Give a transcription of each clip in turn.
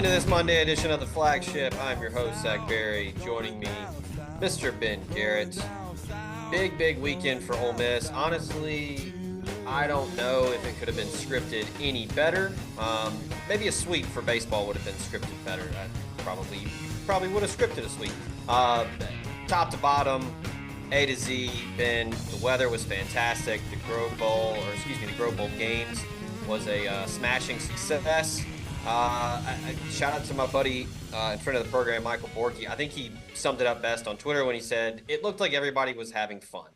into this Monday edition of the Flagship. I'm your host, Zach Berry. Joining me, Mr. Ben Garrett. Big weekend for Ole Miss. Honestly, I don't know if it could have been scripted any better. Maybe a sweep for baseball would have been scripted better. I probably would have scripted a sweep. Top to bottom, A to Z, Ben. The weather was fantastic. The Grove Bowl games was a smashing success. Shout out to my buddy in front of the program, Michael Borky. I think he summed it up best on Twitter when he said it looked like everybody was having fun.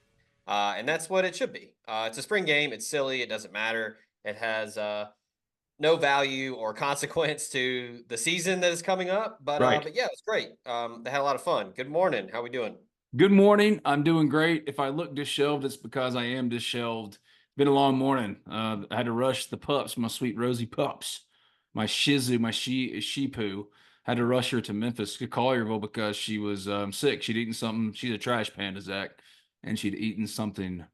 And that's what it should be. It's a spring game. It's silly. It doesn't matter. It has no value or consequence to the season that is coming up. But yeah, it's great. They had a lot of fun. Good morning. How we doing? Good morning. I'm doing great. If I look disheveled, it's because I am disheveled. Been a long morning. I had to rush the pups, my sweet Rosie pups, my Shih Tzu, my Shih Poo. Had to rush her to Memphis to Collierville because she was sick. She'd eaten something. She's a trash panda, Zach, and she'd eaten something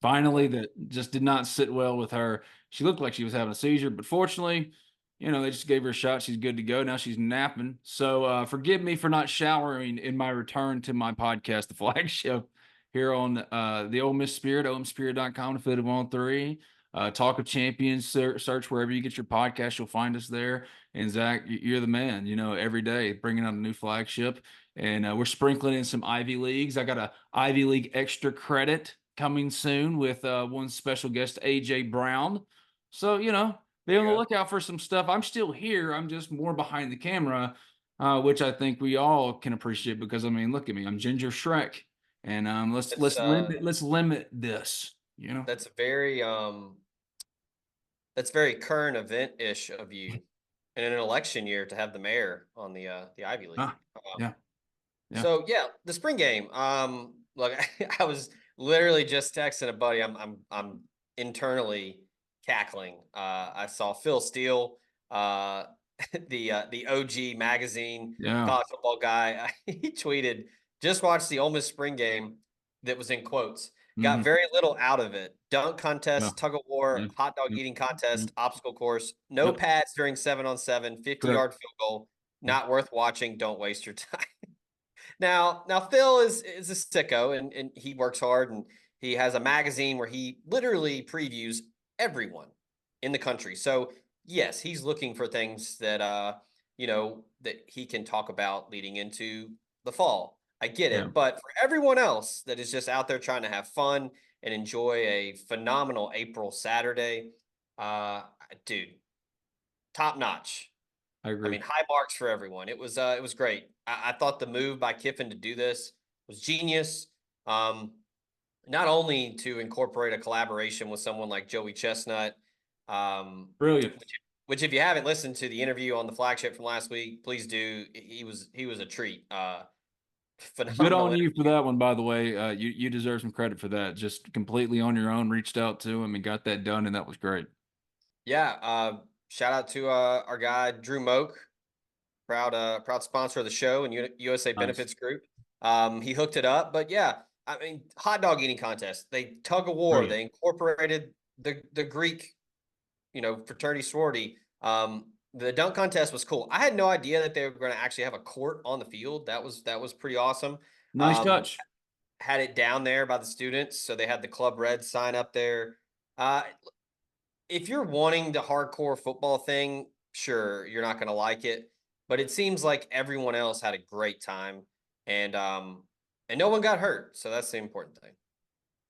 finally that just did not sit well with her. She looked like she was having a seizure, but fortunately, they just gave her a shot. She's good to go. Now she's napping. So forgive me for not showering in my return to my podcast, The Flagship, here on the Ole Miss Spirit, omspirit.com, affiliate on 3. Talk of Champions, search wherever you get your podcast. You'll find us there. And Zach, you're the man, every day bringing out a new flagship. And we're sprinkling in some Ivy Leagues. I got a Ivy League extra credit coming soon with one special guest, AJ Brown. So, be on the lookout for some stuff. I'm still here. I'm just more behind the camera, which I think we all can appreciate because, look at me. I'm Ginger Shrek. And let's limit this, That's very current event-ish of you in an election year to have the mayor on the Ivy League. Yeah. So yeah, the spring game. Look, I was literally just texting a buddy. I'm internally cackling. I saw Phil Steele, the OG magazine college football guy. He tweeted, "Just watched the Ole Miss spring game that was in quotes. Got very little out of it. Dunk contest, tug of war, hot dog eating contest, obstacle course. No pads during 7-on-7, 50-yard field goal. Not worth watching. Don't waste your time." Now Phil is a sicko and he works hard and he has a magazine where he literally previews everyone in the country. So yes, he's looking for things that that he can talk about leading into the fall. I get it. But for everyone else that is just out there trying to have fun and enjoy a phenomenal April Saturday, dude, top notch. I agree. High marks for everyone. It was great. I thought the move by Kiffin to do this was genius. Not only to incorporate a collaboration with someone like Joey Chestnut, brilliant. Which if you haven't listened to the interview on the Flagship from last week, please do. He was a treat. Good on you for that one, by the way. You deserve some credit for that. Just completely on your own, reached out to him and got that done, and that was great. Yeah. Shout out to our guy Drew Moak, proud sponsor of the show and USA Benefits Group. He hooked it up, but yeah, hot dog eating contest. They tug of war. Brilliant. They incorporated the Greek, fraternity sorority. The dunk contest was cool. I had no idea that they were going to actually have a court on the field. That was pretty awesome. Nice touch. Had it down there by the students, so they had the Club Red sign up there. If you're wanting the hardcore football thing, sure, you're not going to like it, but it seems like everyone else had a great time, and no one got hurt, so that's the important thing.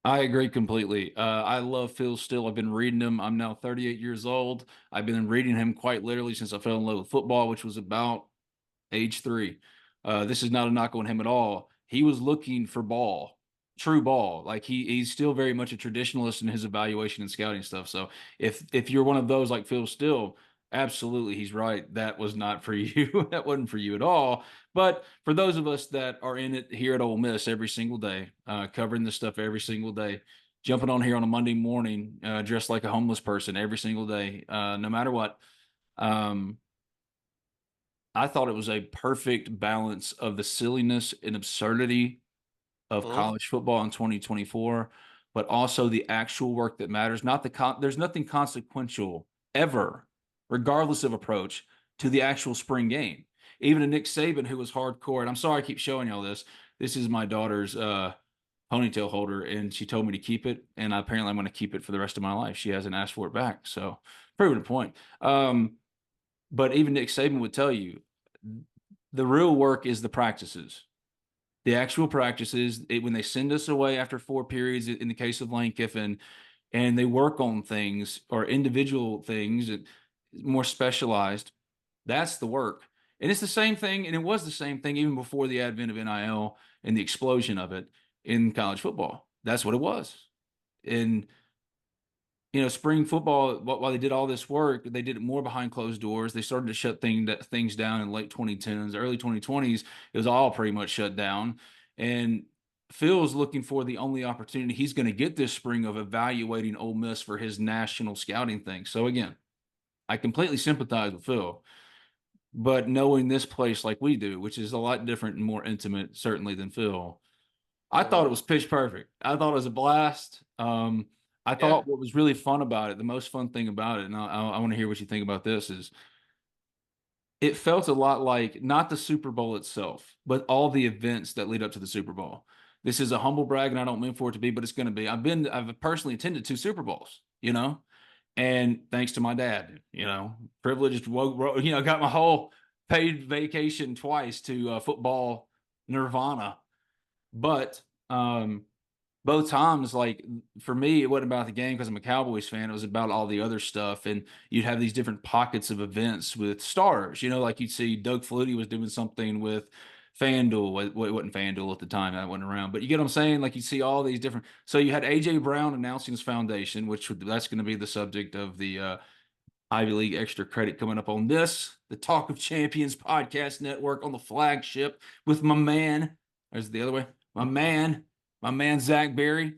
I agree completely. I love Phil Steele. I've been reading him. I'm now 38 years old. I've been reading him quite literally since I fell in love with football, which was about age 3. This is not a knock on him at all. He was looking for true ball. Like he's still very much a traditionalist in his evaluation and scouting stuff. So if you're one of those like Phil Steele, absolutely, he's right. That was not for you. That wasn't for you at all. But for those of us that are in it here at Ole Miss every single day, covering this stuff every single day, jumping on here on a Monday morning, dressed like a homeless person every single day, no matter what. I thought it was a perfect balance of the silliness and absurdity of college football in 2024, but also the actual work that matters. There's nothing consequential ever, regardless of approach, to the actual spring game. Even a Nick Saban who was hardcore, and I'm sorry I keep showing y'all this. This is my daughter's ponytail holder, and she told me to keep it, and apparently I'm going to keep it for the rest of my life. She hasn't asked for it back, so proving a point. But even Nick Saban would tell you the real work is the practices. The actual practices, when they send us away after 4 periods, in the case of Lane Kiffin, and they work on things or individual things, more specialized, that's the work. And it's the same thing, and it was the same thing even before the advent of NIL and the explosion of it in college football. That's what it was. And spring football, while they did all this work, they did it more behind closed doors. They started to shut things down in late 2010s, early 2020s. It was all pretty much shut down. And Phil's looking for the only opportunity he's going to get this spring of evaluating Ole Miss for his national scouting thing. So again, I completely sympathize with Phil, but knowing this place like we do, which is a lot different and more intimate, certainly than Phil, I thought it was pitch perfect. I thought it was a blast. I Yeah. thought what was really fun about it, the most fun thing about it, and I want to hear what you think about this, is it felt a lot like not the Super Bowl itself, but all the events that lead up to the Super Bowl. This is a humble brag, and I don't mean for it to be, but it's going to be. I've personally attended 2 Super Bowls, and thanks to my dad, privileged, got my whole paid vacation twice to football nirvana. But both times, like for me, it wasn't about the game because I'm a Cowboys fan. It was about all the other stuff, and you'd have these different pockets of events with stars. Like you'd see Doug Flutie was doing something with FanDuel. It wasn't FanDuel at the time; that wasn't around. But you get what I'm saying? Like you see all these different. So you had AJ Brown announcing his foundation, that's going to be the subject of the Ivy League extra credit coming up on the Talk of Champions podcast network on the Flagship with my man. There's the other way. My man, Zach Berry.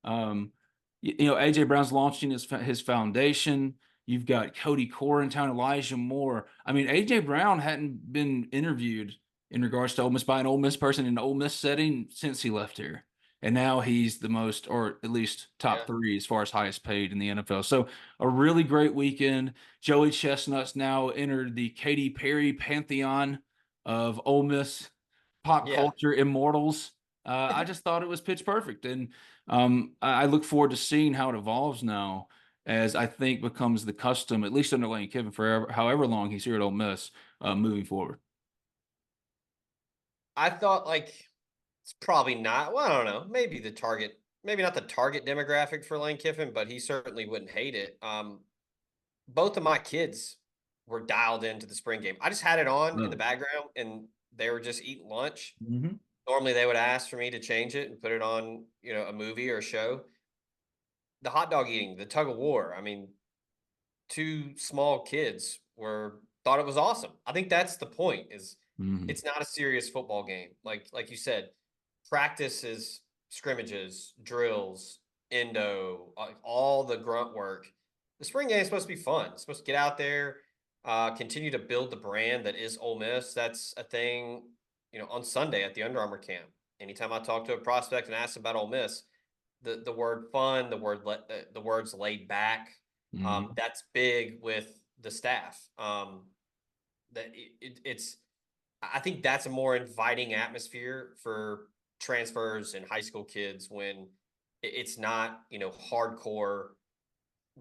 AJ Brown's launching his foundation. You've got Cody Corentown, Elijah Moore. I mean, AJ Brown hadn't been interviewed in regards to Ole Miss by an Ole Miss person in an Ole Miss setting since he left here. And now he's the most, or at least top 3 as far as highest paid in the NFL. So a really great weekend. Joey Chestnut's now entered the Katy Perry pantheon of Ole Miss pop culture immortals. I just thought it was pitch perfect. And I look forward to seeing how it evolves now, as I think becomes the custom, at least under Lane Kiffin, for however long he's here at Ole Miss, moving forward. I thought it's probably not. Well, I don't know. Maybe not the target demographic for Lane Kiffin, but he certainly wouldn't hate it. Both of my kids were dialed into the spring game. I just had it on in the background, and they were just eating lunch. Mm-hmm. Normally, they would ask for me to change it and put it on, a movie or a show. The hot dog eating, the tug of war. I mean, 2 small kids thought it was awesome. I think that's the point. It's not a serious football game. Like you said, practices, scrimmages, drills, endo, all the grunt work. The spring game is supposed to be fun. It's supposed to get out there, continue to build the brand that is Ole Miss. That's a thing, on Sunday at the Under Armour camp. Anytime I talk to a prospect and ask about Ole Miss, the word fun, the words laid back, that's big with the staff. I think that's a more inviting atmosphere for transfers and high school kids when it's not, hardcore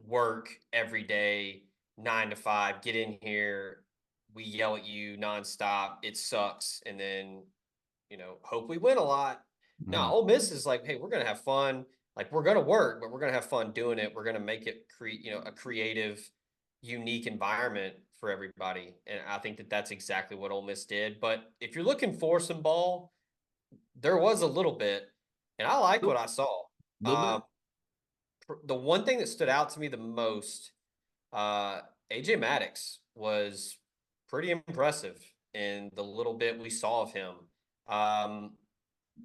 work every day, 9 to 5, get in here, we yell at you nonstop, it sucks, and then, hope we win a lot. Now, Ole Miss is like, hey, we're going to have fun. Like, we're going to work, but we're going to have fun doing it. We're going to make it a creative, unique environment for everybody. And I think that that's exactly what Ole Miss did. But if you're looking for some ball, there was a little bit, and I liked what I saw. The one thing that stood out to me the most, AJ Maddox was pretty impressive in the little bit we saw of him.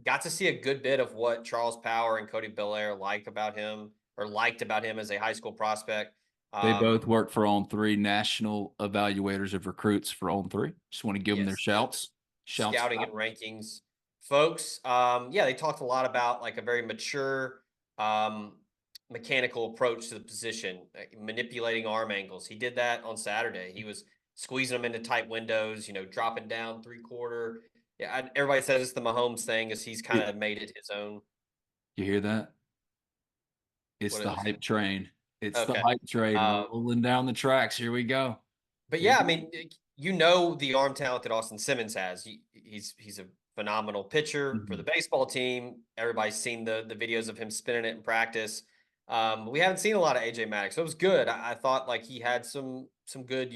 Got to see a good bit of what Charles Power and Cody Belair liked about him as a high school prospect. They both work for On3, national evaluators of recruits for On3. Just want to give them their shouts. Scouting and rankings. Folks, they talked a lot about like a very mature mechanical approach to the position, manipulating arm angles. He did that on Saturday. He was squeezing them into tight windows, dropping down 3/4. Yeah, everybody says it's the Mahomes thing, as he's kind You of made it his own. hear that? It's What the is? hype train. It's the Okay. hype train Um, rolling down the tracks. Here we go. but Here yeah, I we mean, the arm talent that Austin Simmons has. He's a phenomenal pitcher for the Mhm. baseball team. Everybody's seen the videos of him spinning it in practice. We haven't seen a lot of AJ Maddox, so it was good. I thought like he had some good,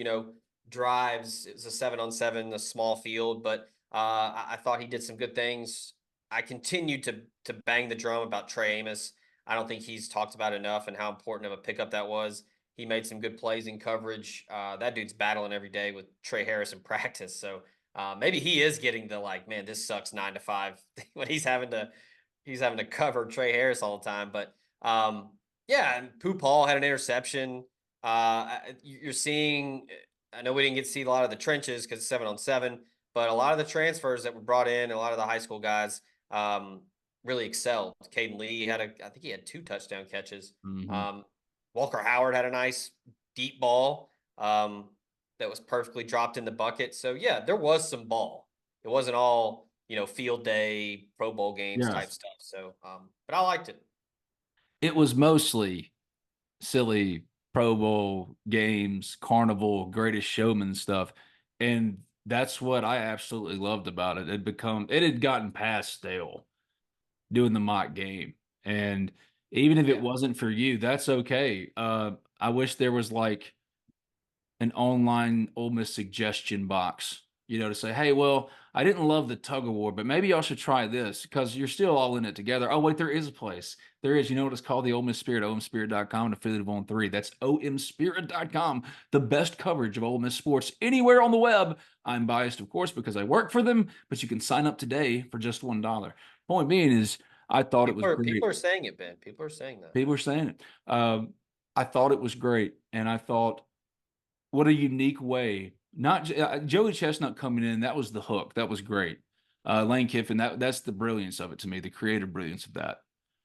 drives. It was a 7-on-7, a small field, but I thought he did some good things. I continued to bang the drum about Trey Amos. I don't think he's talked about enough and how important of a pickup that was. He made some good plays in coverage. That dude's battling every day with Trey Harris in practice. So maybe he is getting the like, man, this sucks 9 to 5 when he's having to cover Trey Harris all the time. But yeah, and Pooh Paul had an interception. You're seeing. I know we didn't get to see a lot of the trenches because it's 7-on-7, but a lot of the transfers that were brought in, a lot of the high school guys really excelled. Caden Lee I think he had 2 touchdown catches. Mhm. Um, Walker Howard had a nice deep ball that was perfectly dropped in the bucket. So yeah, there was some ball. It wasn't all field day, Pro Bowl games type Yes. stuff. So, but I liked it. It was mostly silly Pro Bowl games, carnival, greatest showman stuff. And that's what I absolutely loved about it. It had gotten past stale doing the mock game. And even if it Yeah, wasn't for you, that's okay. I wish there was like an online Ole Miss suggestion box, to say, hey, well, I didn't love the tug of war, but maybe y'all should try this because you're still all in it together. Oh, wait, there is a place. There is. You know what it's called? The Ole Miss Spirit, omspirit.com, an affiliate of On 3. That's omspirit.com, the best coverage of Ole Miss sports anywhere on the web. I'm biased, of course, because I work for them, but you can sign up today for just $1. Point being is, I thought it was people great. are saying it, Ben. People are saying that. People are saying it. I thought it was great, and I thought what a unique way. Not Joey Chestnut coming in, that was the hook. That was great. Lane Kiffin, that's the brilliance of it to me, the creative brilliance of that.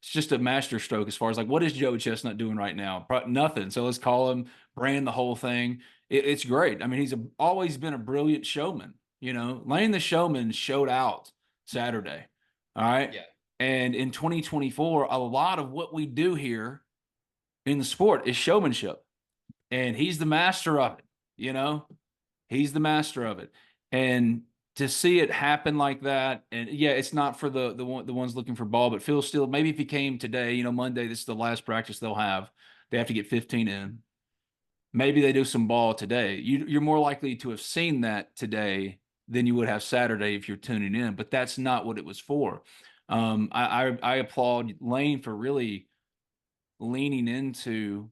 It's just a master stroke as far as like, what is Joey Chestnut doing right now? Nothing. So let's call him, brand the whole thing. It's great. I mean, always been a brilliant showman. Lane the showman showed out Saturday. All right. Yeah, And in 2024, a lot of what we do here in the sport is showmanship, and he's the master of it. You know, he's the master of it, and to see it happen like that, and yeah, it's not for the ones looking for ball, but Phil Steele. Maybe if he came today, Monday, this is the last practice they'll have. They have to get 15 in. Maybe they do some ball today. You're more likely to have seen that today than you would have Saturday if you're tuning in. But that's not what it was for. I applaud Lane for really leaning into.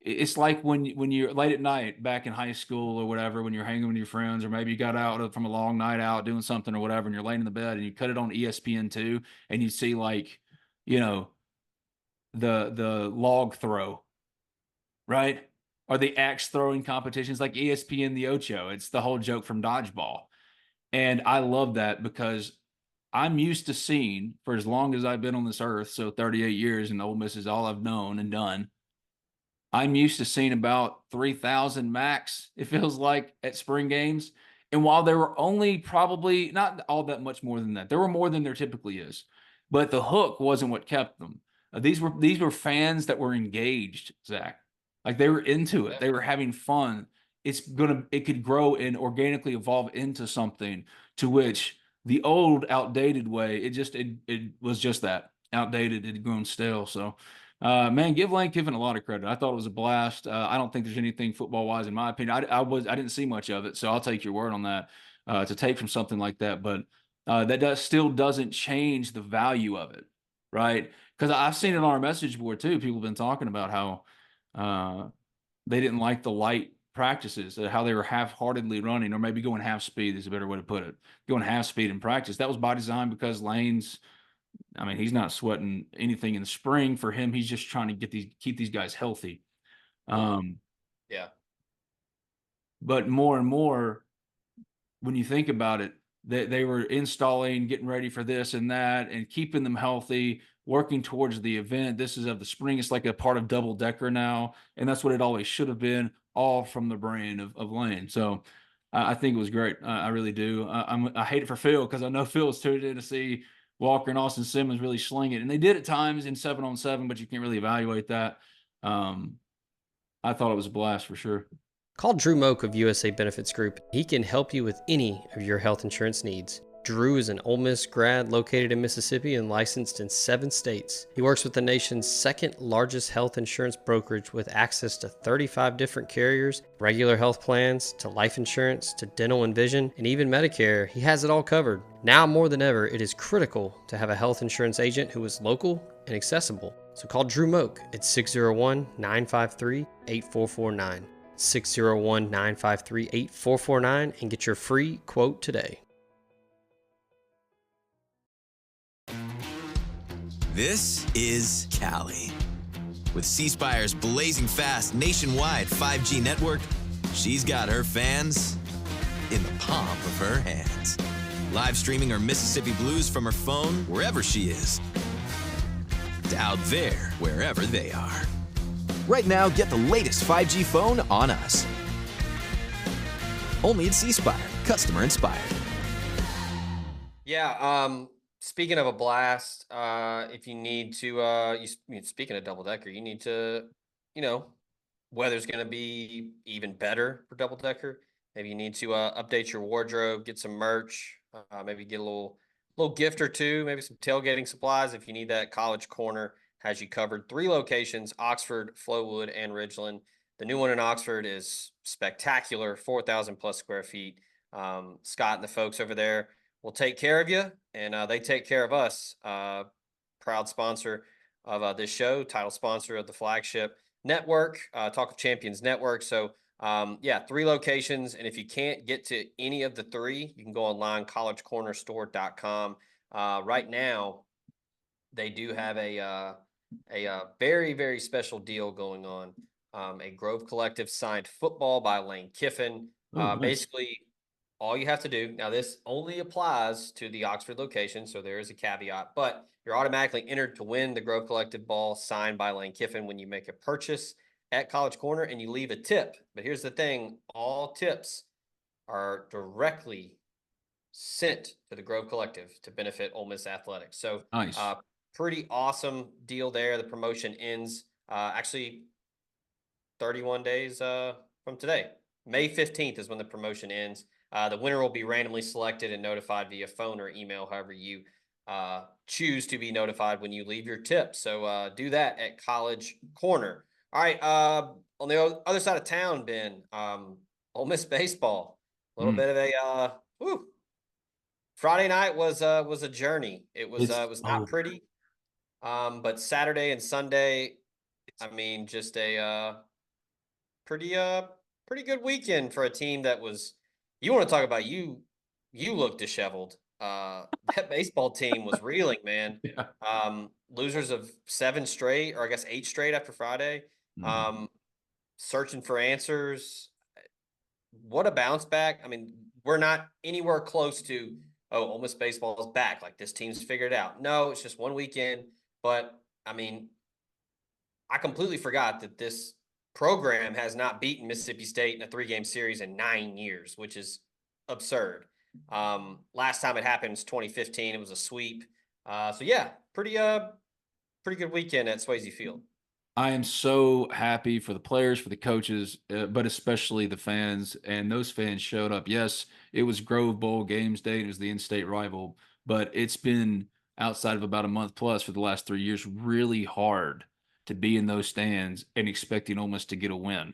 It's like when you're late at night back in high school or whatever, when you're hanging with your friends, or maybe you got out from a long night out doing something or whatever, and you're laying in the bed and you cut it on ESPN2, and you see like, you know, the log throw, right? Or the axe throwing competitions like ESPN the Ocho. It's the whole joke from dodgeball. And I love that because I'm used to seeing for as long as I've been on this earth, so 38 years, and Ole Miss is all I've known and done. I'm used to seeing about 3,000 max, it feels like, at spring games. And while there were only probably not all that much more than that, there were more than there typically is. But the hook wasn't what kept them. These were fans that were engaged, Zach. Like they were into it. yeah, They were having fun. It could grow and organically evolve into something to which the old outdated way, it was just that outdated. It had grown stale. So man, give Lane Kiffin a lot of credit. I thought it was a blast. I don't think there's anything football wise, in my opinion. I didn't see much of it, so I'll take your word on that. To take from something like that, but still doesn't change the value of it, right? Because I've seen it on our message board too. People have been talking about how uh, they didn't like the light practices, how they were half-heartedly running, or maybe going half speed is a better way to put it. Going half speed in practice. That was by design because Lane's he's not sweating anything in the spring. For him, he's just trying to keep these guys healthy. hmm Um, yeah, but more and more, when you think about it, they were installing, getting ready for this and that, and keeping them healthy, working towards the event. This is of the spring. It's like a part of double decker now, and that's what it always should have been. all from the brain of Lane. So I think it was great. I really do. I hate it for Phil because I know Phil's tuned in to see Walker and Austin Simmons really sling it, and they did at times in 7-on-7, but you can't really evaluate that. I thought it was a blast for sure. Call Drew Moak of USA Benefits Group. He can help you with any of your health insurance needs. Drew is an Ole Miss grad located in Mississippi and licensed in 7 states. He works with the nation's second largest health insurance brokerage with access to 35 different carriers, regular health plans, to life insurance, to dental and vision, and even Medicare. He has it all covered. Now more than ever, it is critical to have a health insurance agent who is local and accessible. So call Drew Moak at 601-953-8449. 601-953-8449 and get your free quote today. This is Cali. With C Spire's blazing fast nationwide 5G network, she's got her fans in the palm of her hands. Live streaming her Mississippi blues from her phone wherever she is, to out there wherever they are. Right now, get the latest 5G phone on us. Only at C Spire, customer inspired. Yeah. Speaking of a blast, if you need to, speaking of double decker, you need to, weather's going to be even better for double decker. Maybe you need to update your wardrobe, get some merch, maybe get a little gift or two, maybe some tailgating supplies. If you need that, College Corner has you covered. 3 locations: Oxford, Flowood, and Ridgeland. The new one in Oxford is spectacular, 4,000 plus square feet. Scott and the folks over there will take care of you, and they take care of us. Proud sponsor of this show, title sponsor of the Flagship Network, Talk of Champions Network. So, 3 locations, and if you can't get to any of the 3, you can go online, collegecornerstore.com. Right now, they do have a very, very special deal going on. A Grove Collective signed football by Lane Kiffin. Nice. Basically, all you have to do, now this only applies to the Oxford location, so there is a caveat, but you're automatically entered to win the Grove Collective ball signed by Lane Kiffin when you make a purchase at College Corner and you leave a tip. But here's the thing, all tips are directly sent to the Grove Collective to benefit Ole Miss athletics. So Nice. Pretty awesome deal there. The promotion ends actually 31 days from today. May 15th is when the promotion ends. The winner will be randomly selected and notified via phone or email, however you choose to be notified when you leave your tip. So do that at College Corner. All right. On the other side of town, Ben, Ole Miss baseball. A little bit of a Friday night was a journey. It was not pretty. But Saturday and Sunday, I mean, just a pretty good weekend for a team that was. You want to talk about you look disheveled. That baseball team was reeling, man. Yeah. Losers of 7 straight, or I guess 8 straight after Friday. Searching for answers. What a bounce back. I mean, we're not anywhere close to, Ole Miss baseball is back. Like, this team's figured it out. No, it's just one weekend. But, I mean, I completely forgot that this program has not beaten Mississippi State in a 3-game series in 9 years, which is absurd. Last time it happened was 2015. It was a sweep. Pretty good weekend at Swayze Field. I am so happy for the players, for the coaches, but especially the fans. And those fans showed up. Yes, it was Grove Bowl games day. It was the in-state rival, but it's been outside of about a month plus for the last 3 years, really hard to be in those stands and expecting Ole Miss to get a win.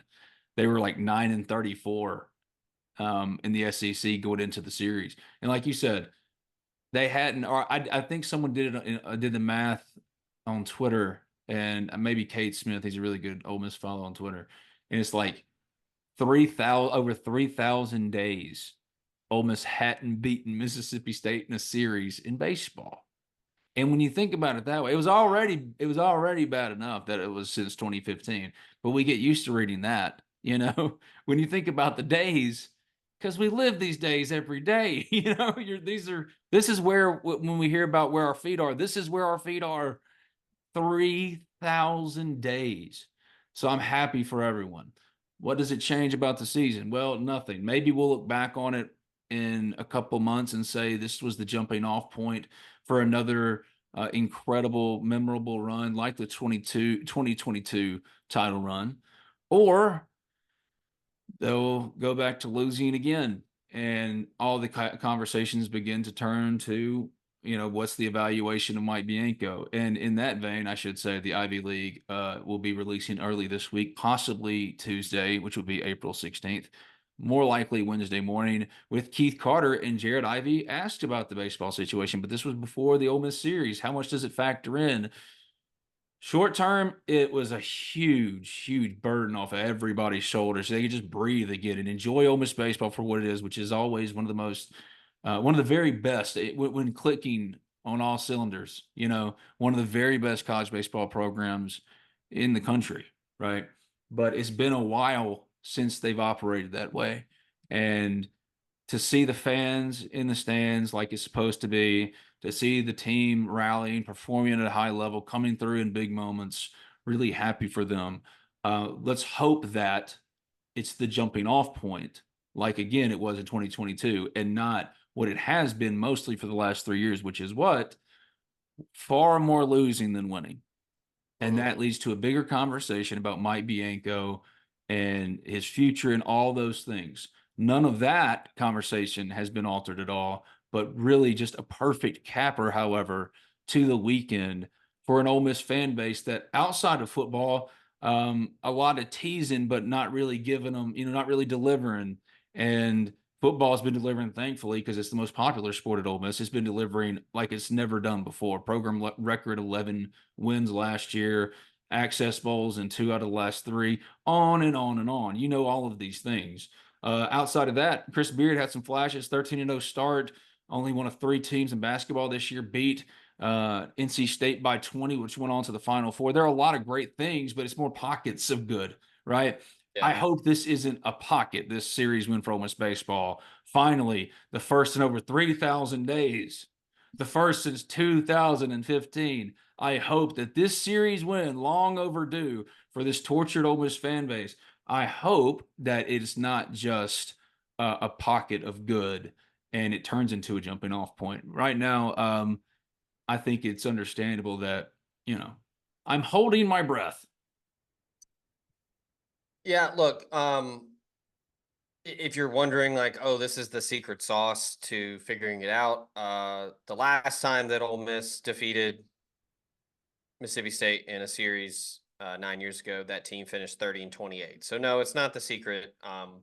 They were like 9-34 in the SEC going into the series. And like you said, they hadn't, or I think someone did the math on Twitter, and maybe Kate Smith, he's a really good Ole Miss follow on Twitter. And it's like over 3,000 days, Ole Miss hadn't beaten Mississippi State in a series in baseball. And when you think about it that way, it was already bad enough that it was since 2015. But we get used to reading that, when you think about the days, because we live these days every day. This is where, when we hear about where our feet are, this is where our feet are. 3,000 days. So I'm happy for everyone. What does it change about the season? Well, nothing. Maybe we'll look back on it in a couple months and say this was the jumping off point for another incredible, memorable run like the 2022 title run. Or they'll go back to losing again, and all the conversations begin to turn to, what's the evaluation of Mike Bianco. And in that vein, I should say the Ivy League will be releasing early this week, possibly Tuesday, which will be April 16th, more likely Wednesday morning, with Keith Carter and Jared Ivey asked about the baseball situation. But this was before the Ole Miss series. How much does it factor in? Short term, it was a huge, huge burden off of everybody's shoulders. They could just breathe again and enjoy Ole Miss baseball for what it is, which is always one of the most, one of the very best when clicking on all cylinders. One of the very best college baseball programs in the country, right? But it's been a while since they've operated that way, and to see the fans in the stands like it's supposed to be, to see the team rallying, performing at a high level, coming through in big moments, really happy for them. Let's hope that it's the jumping off point, like again it was in 2022, and not what it has been mostly for the last 3 years, which is what? Far more losing than winning. And that leads to a bigger conversation about Mike Bianco and his future and all those things. None of that conversation has been altered at all, but really just a perfect capper, however, to the weekend for an Ole Miss fan base that outside of football, a lot of teasing, but not really giving them, not really delivering. And football has been delivering, thankfully, because it's the most popular sport at Ole Miss. It's been delivering like it's never done before. Program record 11 wins last year, access bowls in 2 out of the last 3, on and on and on. All of these things. Outside of that, Chris Beard had some flashes, 13-0 start, only one of 3 teams in basketball this year, beat NC State by 20, which went on to the Final Four. There are a lot of great things, but it's more pockets of good, right? Yeah. I hope this isn't a pocket, this series win for Ole Miss baseball. Finally, the first in over 3,000 days, the first since 2015. I hope that this series win, long overdue for this tortured Ole Miss fan base, I hope that it's not just a pocket of good and it turns into a jumping off point. Right now, I think it's understandable that, I'm holding my breath. Yeah, look, if you're wondering like, oh, this is the secret sauce to figuring it out, the last time that Ole Miss defeated Mississippi State in a series 9 years ago, that team finished 30-28. So no, it's not the secret,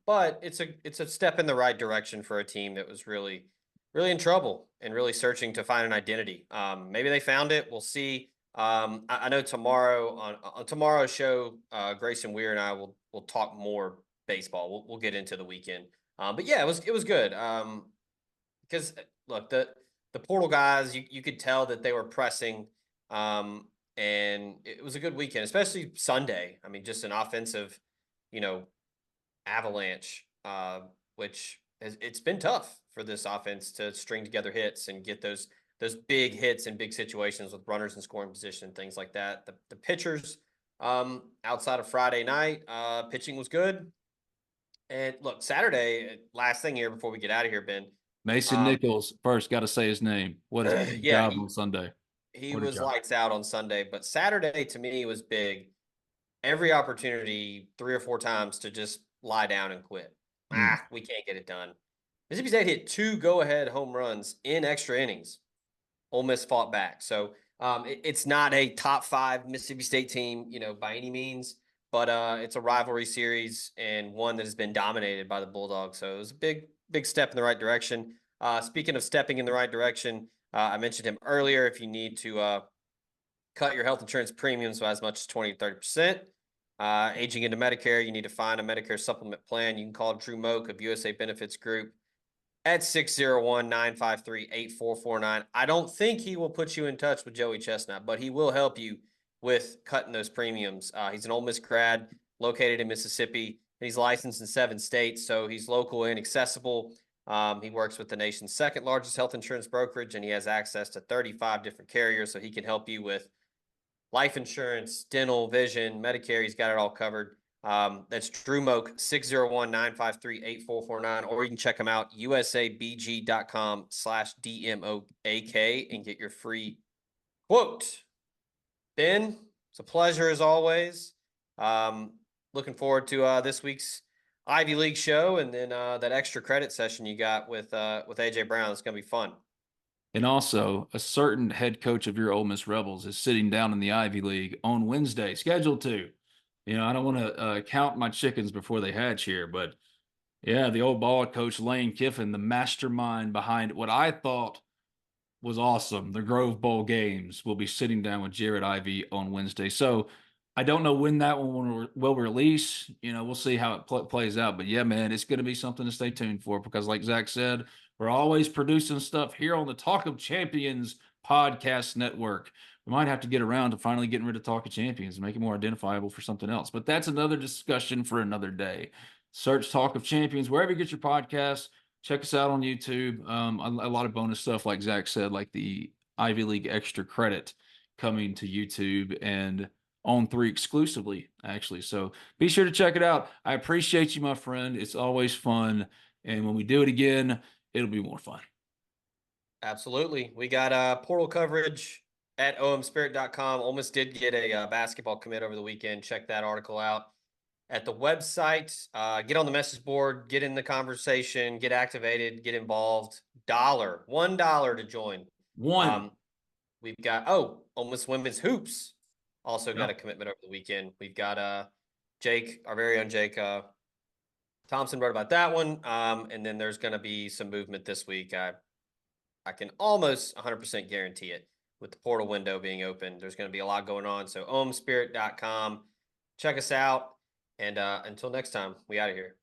but it's a step in the right direction for a team that was really in trouble and really searching to find an identity. Maybe they found it. We'll see. I know tomorrow on tomorrow's show, Grayson Weir and I will talk more baseball. We'll get into the weekend. But yeah, it was good. Because look, the portal guys, you could tell that they were pressing. And it was a good weekend, especially Sunday. I mean, just an offensive, avalanche, which it's been tough for this offense to string together hits and get those big hits in big situations with runners in scoring position, things like that. The pitchers, outside of Friday night, pitching was good. And look, Saturday, last thing here before we get out of here, Ben. Mason Nichols, first, got to say his name. What a job on Sunday. He was lights out on Sunday, but Saturday to me was big. Every opportunity 3 or 4 times to just lie down and quit. We can't get it done. Mississippi State hit 2 go-ahead home runs in extra innings. Ole Miss fought back. So it's not a top 5 Mississippi State team, by any means, but it's a rivalry series and one that has been dominated by the Bulldogs. So it was a big step in the right direction. Speaking of stepping in the right direction, I mentioned him earlier. If you need to cut your health insurance premiums by as much as 20 to 30%, aging into Medicare, you need to find a Medicare supplement plan. You can call Drew Moak of USA Benefits Group at 601-953-8449. I don't think he will put you in touch with Joey Chestnut, but he will help you with cutting those premiums. He's an Ole Miss grad located in Mississippi, and he's licensed in 7 states, so he's local and accessible. He works with the nation's 2nd largest health insurance brokerage, and he has access to 35 different carriers, so he can help you with life insurance, dental, vision, Medicare. He's got it all covered. That's Drew Moak, 601-953-8449, or you can check them out, usabg.com/DMOAK, and get your free quote. Ben, it's a pleasure as always. Looking forward to this week's Ivy League show, and then that extra credit session you got with AJ Brown. It's going to be fun. And also, a certain head coach of your Ole Miss Rebels is sitting down in the Ivy League on Wednesday, scheduled to. I don't want to count my chickens before they hatch here, but yeah, the old ball coach Lane Kiffin, the mastermind behind what I thought was awesome, the Grove Bowl games, will be sitting down with Jared Ivey on Wednesday. So I don't know when that one will release. We'll see how it plays out. But yeah, man, it's going to be something to stay tuned for because, like Zach said, we're always producing stuff here on the Talk of Champions podcast network. We might have to get around to finally getting rid of Talk of Champions and make it more identifiable for something else. But that's another discussion for another day. Search Talk of Champions wherever you get your podcasts. Check us out on YouTube. A lot of bonus stuff, like Zach said, like the Ivy League extra credit coming to YouTube and On3 exclusively, actually. So be sure to check it out. I appreciate you, my friend. It's always fun. And when we do it again, it'll be more fun. Absolutely. We got portal coverage at omspirit.com. Ole Miss did get a basketball commit over the weekend. Check that article out at the website. Get on the message board, get in the conversation, get activated, get involved. $1 to join. We've got Ole Miss Women's Hoops also got a commitment over the weekend. We've got Jake, our very own Jake Thompson, wrote about that one. And then there's going to be some movement this week. I can almost 100% guarantee it with the portal window being open. There's going to be a lot going on. So omspirit.com. Check us out. And until next time, we out of here.